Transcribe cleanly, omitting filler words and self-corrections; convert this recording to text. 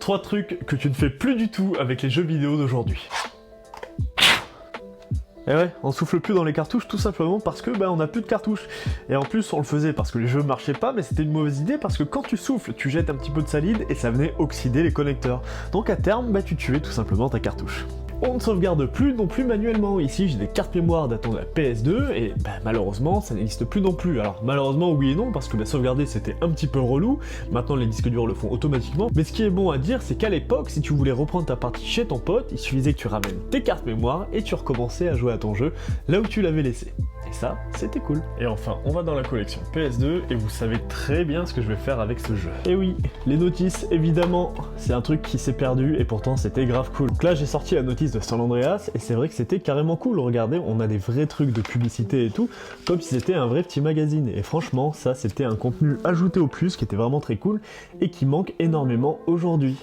3 trucs que tu ne fais plus du tout avec les jeux vidéo d'aujourd'hui. Et ouais, on souffle plus dans les cartouches tout simplement parce que on a plus de cartouches. Et en plus on le faisait parce que les jeux marchaient pas, mais c'était une mauvaise idée parce que quand tu souffles, tu jettes un petit peu de salive et ça venait oxyder les connecteurs. Donc à terme, tu tuais tout simplement ta cartouche. On ne sauvegarde plus non plus manuellement. Ici j'ai des cartes mémoire datant de la PS2 et malheureusement ça n'existe plus non plus. Alors malheureusement oui et non parce que sauvegarder c'était un petit peu relou, maintenant les disques durs le font automatiquement, mais ce qui est bon à dire c'est qu'à l'époque si tu voulais reprendre ta partie chez ton pote, il suffisait que tu ramènes tes cartes mémoire et tu recommençais à jouer à ton jeu là où tu l'avais laissé. Et ça, c'était cool. Et enfin, on va dans la collection PS2 et vous savez très bien ce que je vais faire avec ce jeu. Et oui, les notices, évidemment, c'est un truc qui s'est perdu et pourtant c'était grave cool. Donc là, j'ai sorti la notice de San Andreas et c'est vrai que c'était carrément cool. Regardez, on a des vrais trucs de publicité et tout, comme si c'était un vrai petit magazine. Et franchement, ça, c'était un contenu ajouté au plus qui était vraiment très cool et qui manque énormément aujourd'hui.